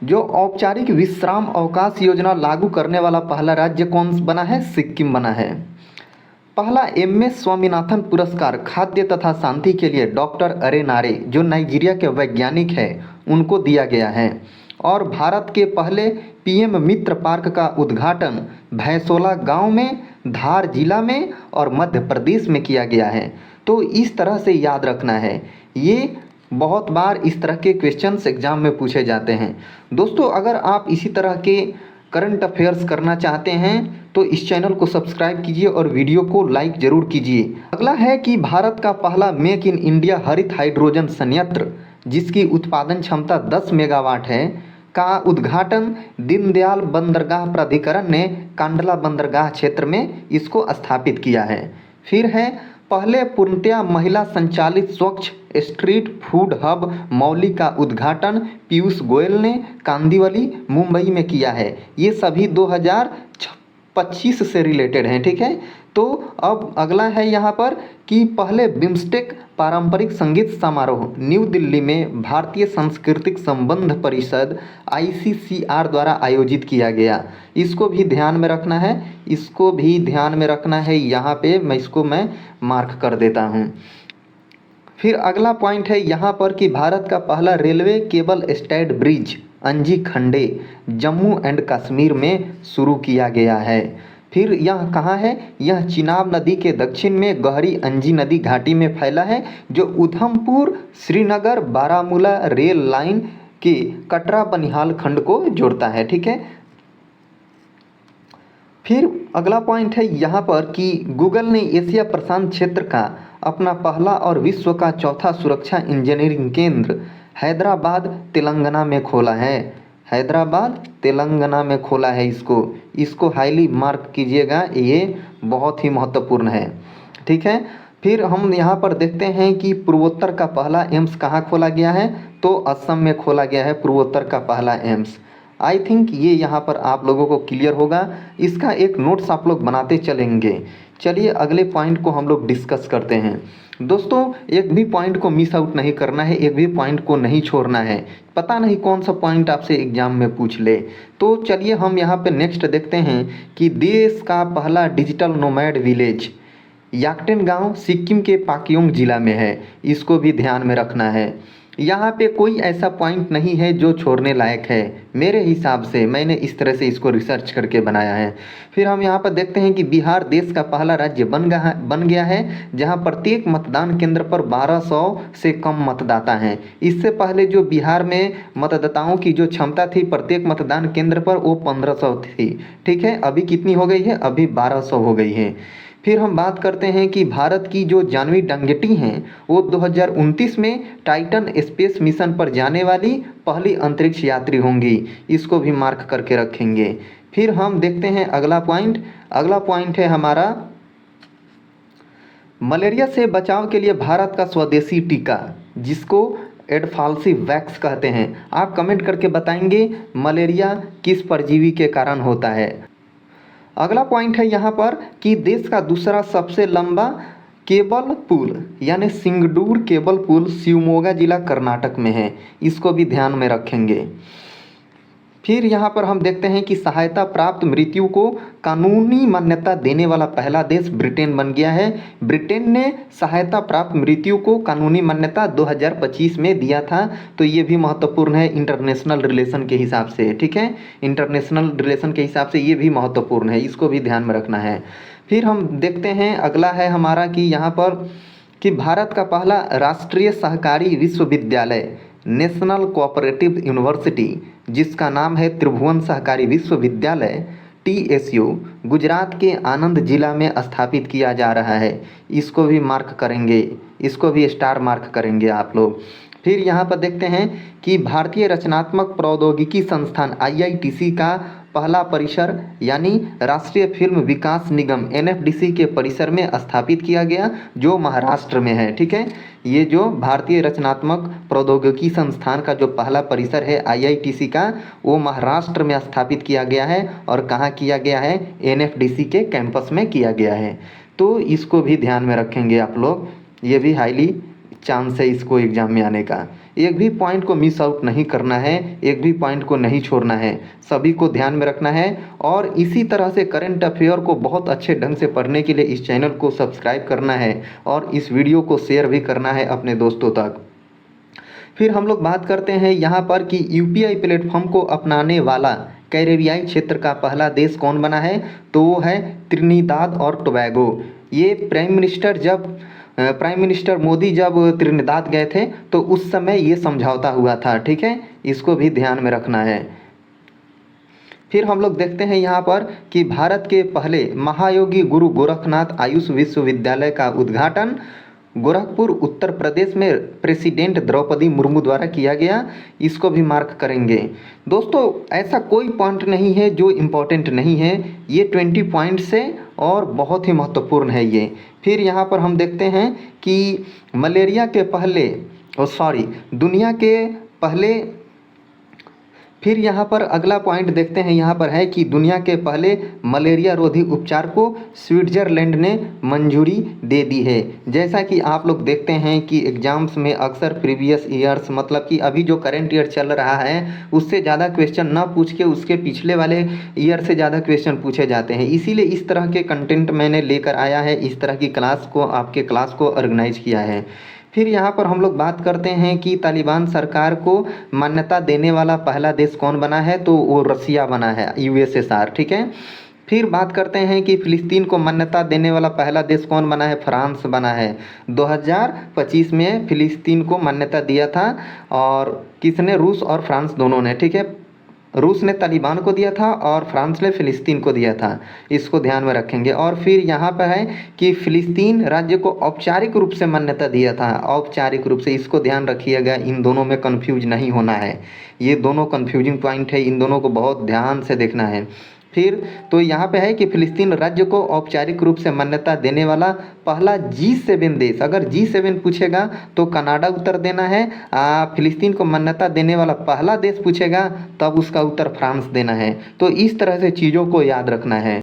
जो औपचारिक विश्राम अवकाश योजना लागू करने वाला पहला राज्य कौन बना है? सिक्किम बना है। पहला एमएस स्वामीनाथन पुरस्कार खाद्य तथा शांति के लिए डॉक्टर अरेनारे, जो नाइजीरिया के वैज्ञानिक हैं, उनको दिया गया है। और भारत के पहले पीएम मित्र पार्क का उद्घाटन भैंसोला गांव में, धार जिला में और मध्य प्रदेश में किया गया है। तो इस तरह से याद रखना है, ये बहुत बार इस तरह के क्वेश्चंस एग्जाम में पूछे जाते हैं। दोस्तों, अगर आप इसी तरह के करंट अफेयर्स करना चाहते हैं तो इस चैनल को सब्सक्राइब कीजिए और वीडियो को लाइक जरूर कीजिए। अगला है कि भारत का पहला मेक इन इंडिया हरित हाइड्रोजन संयंत्र, जिसकी उत्पादन क्षमता 10 मेगावाट है, का उद्घाटन दीनदयाल बंदरगाह प्राधिकरण ने कांडला बंदरगाह क्षेत्र में इसको स्थापित किया है। फिर है पहले पूर्णतया महिला संचालित स्वच्छ स्ट्रीट फूड हब मौली का उद्घाटन पीयूष गोयल ने कांदिवली मुंबई में किया है। ये सभी 2025 से रिलेटेड हैं, ठीक है। तो अब अगला है यहाँ पर कि पहले बिम्स्टेक पारंपरिक संगीत समारोह न्यू दिल्ली में भारतीय सांस्कृतिक संबंध परिषद ICCR द्वारा आयोजित किया गया। इसको भी ध्यान में रखना है, इसको भी ध्यान में रखना है। यहाँ पे मैं मार्क कर देता हूँ। फिर अगला पॉइंट है यहाँ पर कि भारत का पहला रेलवे केबल स्टाइड ब्रिज अंजी खंडे जम्मू एंड कश्मीर में शुरू किया गया है। फिर यह कहाँ है? यह चिनाब नदी के दक्षिण में गहरी अंजी नदी घाटी में फैला है, जो उधमपुर श्रीनगर बारामूला रेल लाइन के कटरा बनिहाल खंड को जोड़ता है, ठीक है। फिर अगला पॉइंट है यहाँ पर कि गूगल ने एशिया प्रशांत क्षेत्र का अपना पहला और विश्व का चौथा सुरक्षा इंजीनियरिंग केंद्र हैदराबाद तेलंगाना में खोला है। हैदराबाद तेलंगाना में खोला है इसको हाईली मार्क कीजिएगा, ये बहुत ही महत्वपूर्ण है, ठीक है। फिर हम यहाँ पर देखते हैं कि पूर्वोत्तर का पहला एम्स कहाँ खोला गया है, तो असम में खोला गया है पूर्वोत्तर का पहला एम्स। आई थिंक ये यहाँ पर आप लोगों को क्लियर होगा। इसका एक नोट्स आप लोग बनाते चलेंगे। चलिए अगले पॉइंट को हम लोग डिस्कस करते हैं। दोस्तों, एक भी पॉइंट को मिस आउट नहीं करना है, एक भी पॉइंट को नहीं छोड़ना है। पता नहीं कौन सा पॉइंट आपसे एग्जाम में पूछ ले। तो चलिए हम यहाँ पे नेक्स्ट देखते हैं कि देश का पहला डिजिटल नोमैड विलेज याकटेन गांव सिक्किम के पाक्योंग जिला में है। इसको भी ध्यान में रखना है। यहाँ पे कोई ऐसा पॉइंट नहीं है जो छोड़ने लायक है, मेरे हिसाब से मैंने इस तरह से इसको रिसर्च करके बनाया है। फिर हम यहाँ पर देखते हैं कि बिहार देश का पहला राज्य बन गया है, जहाँ प्रत्येक मतदान केंद्र पर 1200 से कम मतदाता हैं। इससे पहले जो बिहार में मतदाताओं की जो क्षमता थी प्रत्येक मतदान केंद्र पर, वो 1500 थी, ठीक है। अभी कितनी हो गई है? अभी 1200 हो गई है। फिर हम बात करते हैं कि भारत की जो जानवी डंगेटी हैं, वो 2029 में टाइटन स्पेस मिशन पर जाने वाली पहली अंतरिक्ष यात्री होंगी। इसको भी मार्क करके रखेंगे। फिर हम देखते हैं अगला पॉइंट है हमारा मलेरिया से बचाव के लिए भारत का स्वदेशी टीका, जिसको एडफाल्सी वैक्स कहते हैं। आप कमेंट करके बताएंगे मलेरिया किस परजीवी के कारण होता है। अगला पॉइंट है यहाँ पर कि देश का दूसरा सबसे लंबा केबल पुल यानी सिंगडूर केबल पुल शिवमोगा जिला कर्नाटक में है। इसको भी ध्यान में रखेंगे। फिर यहाँ पर हम देखते हैं कि सहायता प्राप्त मृत्यु को कानूनी मान्यता देने वाला पहला देश ब्रिटेन बन गया है। ब्रिटेन ने सहायता प्राप्त मृत्यु को कानूनी मान्यता 2025 में दिया था। तो ये भी महत्वपूर्ण है इंटरनेशनल रिलेशन के हिसाब से, ठीक है। इंटरनेशनल रिलेशन के हिसाब से ये भी महत्वपूर्ण है, इसको भी ध्यान में रखना है। फिर हम देखते हैं अगला है हमारा कि यहाँ पर कि भारत का पहला राष्ट्रीय सहकारी विश्वविद्यालय नेशनल कोऑपरेटिव यूनिवर्सिटी, जिसका नाम है त्रिभुवन सहकारी विश्वविद्यालय TSU, गुजरात के आनंद जिला में स्थापित किया जा रहा है। इसको भी मार्क करेंगे, इसको भी स्टार मार्क करेंगे आप लोग। फिर यहाँ पर देखते हैं कि भारतीय रचनात्मक प्रौद्योगिकी संस्थान IITC का पहला परिसर यानी राष्ट्रीय फिल्म विकास निगम NFDC के परिसर में स्थापित किया गया, जो महाराष्ट्र में है, ठीक है। ये जो भारतीय रचनात्मक प्रौद्योगिकी संस्थान का जो पहला परिसर है IITC का, वो महाराष्ट्र में स्थापित किया गया है। और कहाँ किया गया है? NFDC के कैंपस में किया गया है। तो इसको भी ध्यान में रखेंगे आप लोग, ये भी हाईली चांस है इसको एग्जाम में आने का। एक भी पॉइंट को मिस आउट नहीं करना है, एक भी पॉइंट को नहीं छोड़ना है, सभी को ध्यान में रखना है। और इसी तरह से करंट अफेयर को बहुत अच्छे ढंग से पढ़ने के लिए इस चैनल को सब्सक्राइब करना है और इस वीडियो को शेयर भी करना है अपने दोस्तों तक। फिर हम लोग बात करते हैं यहाँ पर कि यूपीआई प्लेटफॉर्म को अपनाने वाला कैरेबियाई क्षेत्र का पहला देश कौन बना है, तो वो है त्रिनिदाद और टोबैगो। ये प्राइम मिनिस्टर मोदी जब त्रिनिदाद गए थे तो उस समय ये समझौता हुआ था, ठीक है, इसको भी ध्यान में रखना है। फिर हम लोग देखते हैं यहाँ पर कि भारत के पहले महायोगी गुरु गोरखनाथ आयुष विश्वविद्यालय का उद्घाटन गोरखपुर उत्तर प्रदेश में प्रेसिडेंट द्रौपदी मुर्मू द्वारा किया गया, इसको भी मार्क करेंगे। दोस्तों ऐसा कोई पॉइंट नहीं है जो इम्पोर्टेंट नहीं है, ये 20 पॉइंट्स है और बहुत ही महत्वपूर्ण है ये। फिर यहाँ पर हम देखते हैं कि मलेरिया के पहले दुनिया के पहले, फिर यहाँ पर अगला पॉइंट देखते हैं, यहाँ पर है कि दुनिया के पहले मलेरिया रोधी उपचार को स्विट्ज़रलैंड ने मंजूरी दे दी है। जैसा कि आप लोग देखते हैं कि एग्जाम्स में अक्सर प्रीवियस ईयर्स, मतलब कि अभी जो करंट ईयर चल रहा है उससे ज़्यादा क्वेश्चन ना पूछ के उसके पिछले वाले ईयर से ज़्यादा क्वेश्चन पूछे जाते हैं, इसीलिए इस तरह के कंटेंट मैंने लेकर आया है, इस तरह की क्लास को आपके क्लास को ऑर्गेनाइज किया है। फिर यहाँ पर हम लोग बात करते हैं कि तालिबान सरकार को मान्यता देने वाला पहला देश कौन बना है, तो वो रसिया बना है, यूएसएसआर, ठीक है। फिर बात करते हैं कि फ़िलिस्तीन को मान्यता देने वाला पहला देश कौन बना है, फ्रांस बना है। 2025 में फ़िलिस्तीन को मान्यता दिया था और किसने, रूस और फ्रांस दोनों ने, ठीक है। रूस ने तालिबान को दिया था और फ्रांस ने फ़िलिस्तीन को दिया था, इसको ध्यान में रखेंगे। और फिर यहाँ पर है कि फ़िलिस्तीन राज्य को औपचारिक रूप से मान्यता दिया था, औपचारिक रूप से, इसको ध्यान रखिएगा, इन दोनों में कंफ्यूज नहीं होना है, ये दोनों कंफ्यूजिंग पॉइंट है, इन दोनों को बहुत ध्यान से देखना है। फिर तो यहाँ पे है कि फ़िलिस्तीन राज्य को औपचारिक रूप से मान्यता देने वाला पहला G7 देश, अगर G7 पूछेगा तो कनाडा उत्तर देना है, फ़िलिस्तीन को मान्यता देने वाला पहला देश पूछेगा तब उसका उत्तर फ्रांस देना है। तो इस तरह से चीज़ों को याद रखना है।